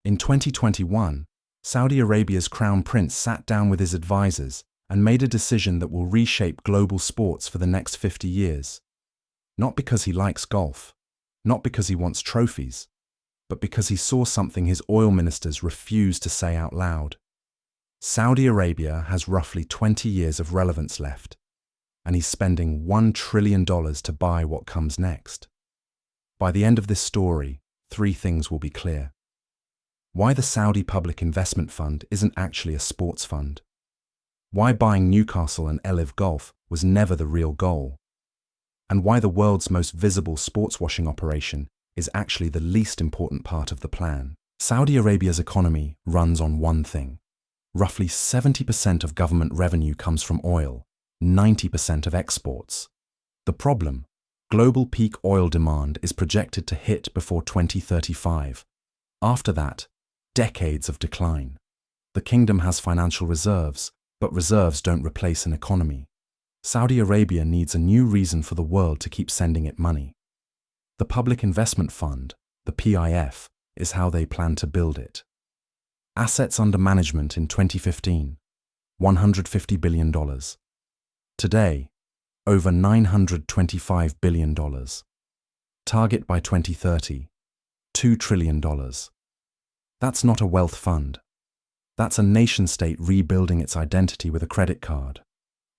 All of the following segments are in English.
In 2021, Saudi Arabia's Crown Prince sat down with his advisors and made a decision that will reshape global sports for the next 50 years. Not because he likes golf, not because he wants trophies, but because he saw something his oil ministers refused to say out loud. Saudi Arabia has roughly 20 years of relevance left, and he's spending $1 trillion to buy what comes next. By the end of this story, 3 things will be clear. Why the Saudi Public Investment Fund isn't actually a sports fund. Why buying Newcastle and LIV Golf was never the real goal. And why the world's most visible sports washing operation is actually the least important part of the plan. Saudi Arabia's economy runs on one thing. Roughly 70% of government revenue comes from oil, 90% of exports. The problem? Global peak oil demand is projected to hit before 2035. After that, decades of decline. The kingdom has financial reserves, but reserves don't replace an economy. Saudi Arabia needs a new reason for the world to keep sending it money. The Public Investment Fund, the PIF, is how they plan to build it. Assets under management in 2015, $150 billion. Today, over $925 billion. Target by 2030, $2 trillion. That's not a wealth fund. That's a nation-state rebuilding its identity with a credit card.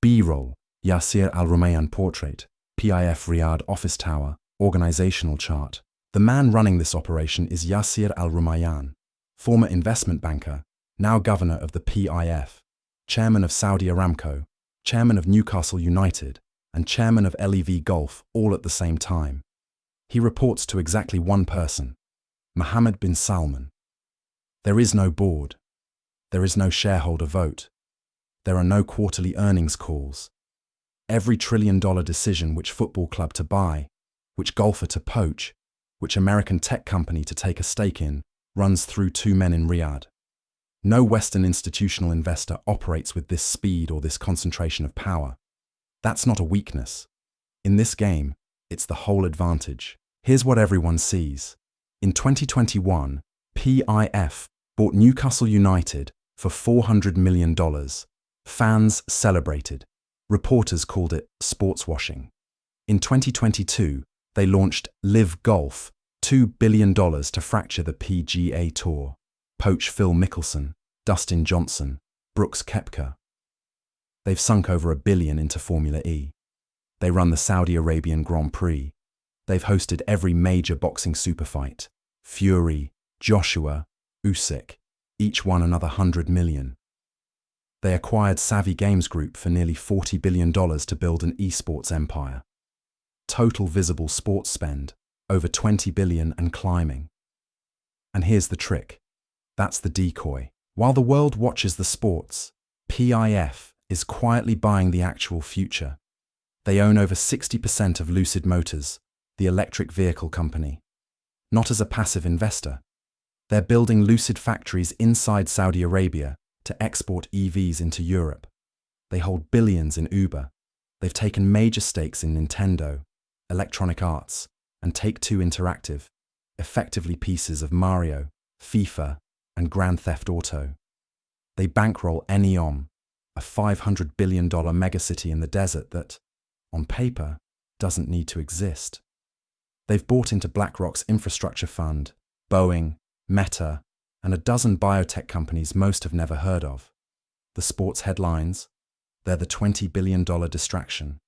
B-roll, Yasser Al Rumayyan portrait, PIF Riyadh office tower, organizational chart. The man running this operation is Yasser Al Rumayyan, former investment banker, now governor of the PIF, chairman of Saudi Aramco, chairman of Newcastle United, and chairman of LIV Golf all at the same time. He reports to exactly one person, Mohammed bin Salman. There is no board. There is no shareholder vote. There are no quarterly earnings calls. Every $1 trillion decision which football club to buy, which golfer to poach, which American tech company to take a stake in, runs through 2 men in Riyadh. No Western institutional investor operates with this speed or this concentration of power. That's not a weakness. In this game, it's the whole advantage. Here's what everyone sees. In 2021, PIF bought Newcastle United for $400 million. Fans celebrated. Reporters called it sports washing. In 2022, they launched LIV Golf, $2 billion to fracture the PGA Tour, poach Phil Mickelson, Dustin Johnson, Brooks Koepka. They've sunk over $1 billion into Formula E. They run the Saudi Arabian Grand Prix. They've hosted every major boxing superfight. Fury, Joshua, Usyk, each won another $100 million. They acquired Savvy Games Group for nearly $40 billion to build an esports empire. Total visible sports spend, over $20 billion and climbing. And here's the trick. That's the decoy. While the world watches the sports, PIF is quietly buying the actual future. They own over 60% of Lucid Motors, the electric vehicle company. Not as a passive investor. They're building Lucid factories inside Saudi Arabia to export EVs into Europe. They hold billions in Uber. They've taken major stakes in Nintendo, Electronic Arts, and Take-Two Interactive, effectively pieces of Mario, FIFA, and Grand Theft Auto. They bankroll Neom, a $500 billion megacity in the desert that, on paper, doesn't need to exist. They've bought into BlackRock's infrastructure fund, Boeing, Meta, and a dozen biotech companies most have never heard of. The sports headlines? They're the $20 billion distraction.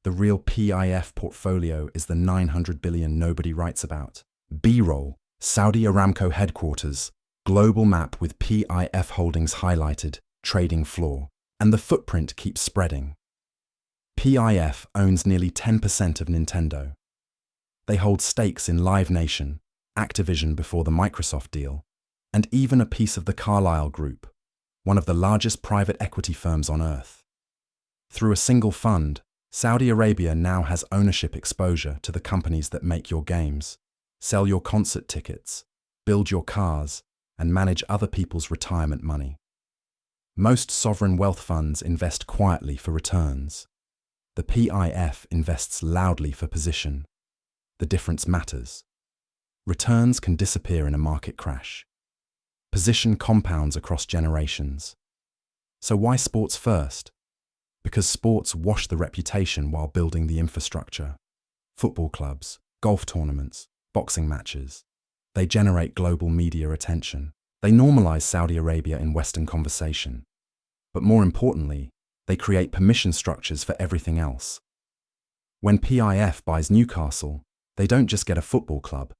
The real PIF portfolio is the $900 billion nobody writes about. B-roll, Saudi Aramco headquarters, global map with PIF holdings highlighted, trading floor, and the footprint keeps spreading. PIF owns nearly 10% of Nintendo. They hold stakes in Live Nation, Activision before the Microsoft deal, and even a piece of the Carlyle Group, one of the largest private equity firms on earth. Through a single fund, Saudi Arabia now has ownership exposure to the companies that make your games, sell your concert tickets, build your cars, and manage other people's retirement money. Most sovereign wealth funds invest quietly for returns. The PIF invests loudly for position. The difference matters. Returns can disappear in a market crash. Position compounds across generations. So why sports first? Because sports wash the reputation while building the infrastructure. Football clubs, golf tournaments, boxing matches. They generate global media attention. They normalize Saudi Arabia in Western conversation. But more importantly, they create permission structures for everything else. When PIF buys Newcastle, they don't just get a football club.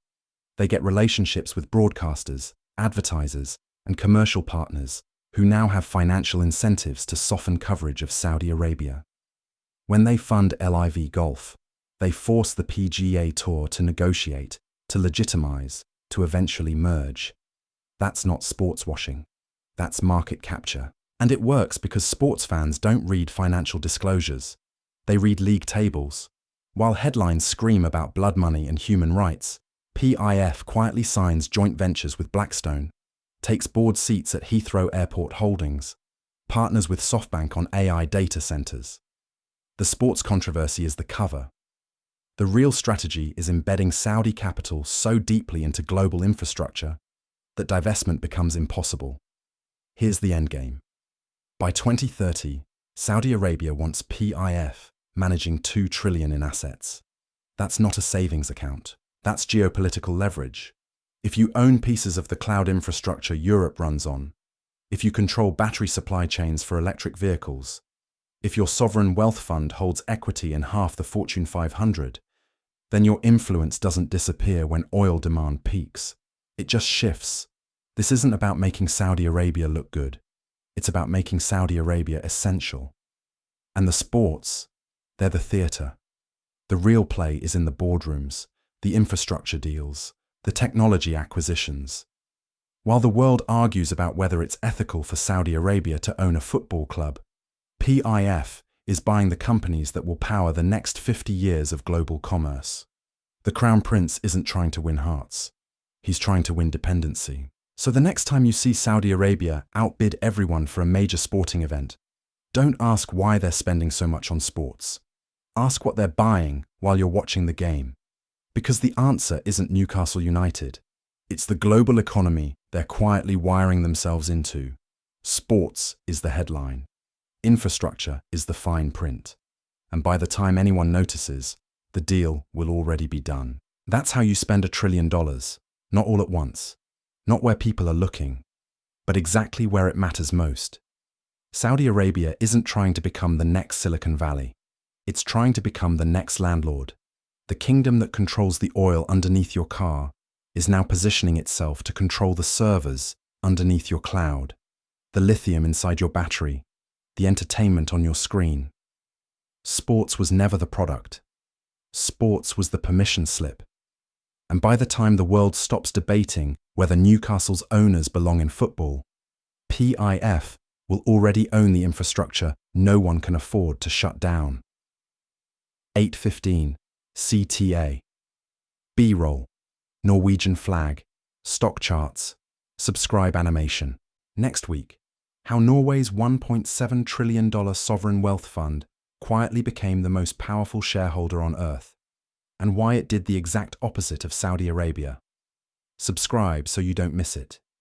They get relationships with broadcasters, advertisers, and commercial partners who now have financial incentives to soften coverage of Saudi Arabia. When they fund LIV Golf, they force the PGA Tour to negotiate, to legitimize, to eventually merge. That's not sports washing. That's market capture. And it works because sports fans don't read financial disclosures. They read league tables. While headlines scream about blood money and human rights, PIF quietly signs joint ventures with Blackstone, takes board seats at Heathrow Airport Holdings, partners with SoftBank on AI data centers. The sports controversy is the cover. The real strategy is embedding Saudi capital so deeply into global infrastructure that divestment becomes impossible. Here's the endgame. By 2030, Saudi Arabia wants PIF managing $2 trillion in assets. That's not a savings account. That's geopolitical leverage. If you own pieces of the cloud infrastructure Europe runs on, if you control battery supply chains for electric vehicles, if your sovereign wealth fund holds equity in half the Fortune 500, then your influence doesn't disappear when oil demand peaks. It just shifts. This isn't about making Saudi Arabia look good. It's about making Saudi Arabia essential. And the sports, they're the theatre. The real play is in the boardrooms, the infrastructure deals, the technology acquisitions. While the world argues about whether it's ethical for Saudi Arabia to own a football club, PIF is buying the companies that will power the next 50 years of global commerce. The Crown Prince isn't trying to win hearts. He's trying to win dependency. So the next time you see Saudi Arabia outbid everyone for a major sporting event, don't ask why they're spending so much on sports. Ask what they're buying while you're watching the game. Because the answer isn't Newcastle United. It's the global economy they're quietly wiring themselves into. Sports is the headline. Infrastructure is the fine print. And by the time anyone notices, the deal will already be done. That's how you spend $1 trillion, not all at once. Not where people are looking, but exactly where it matters most. Saudi Arabia isn't trying to become the next Silicon Valley. It's trying to become the next landlord. The kingdom that controls the oil underneath your car is now positioning itself to control the servers underneath your cloud, the lithium inside your battery, the entertainment on your screen. Sports was never the product. Sports was the permission slip. And by the time the world stops debating whether Newcastle's owners belong in football, PIF will already own the infrastructure no one can afford to shut down. 8:15 CTA. B-roll. Norwegian flag. Stock charts. Subscribe animation. Next week, how Norway's $1.7 trillion sovereign wealth fund quietly became the most powerful shareholder on earth, and why it did the exact opposite of Saudi Arabia. Subscribe so you don't miss it.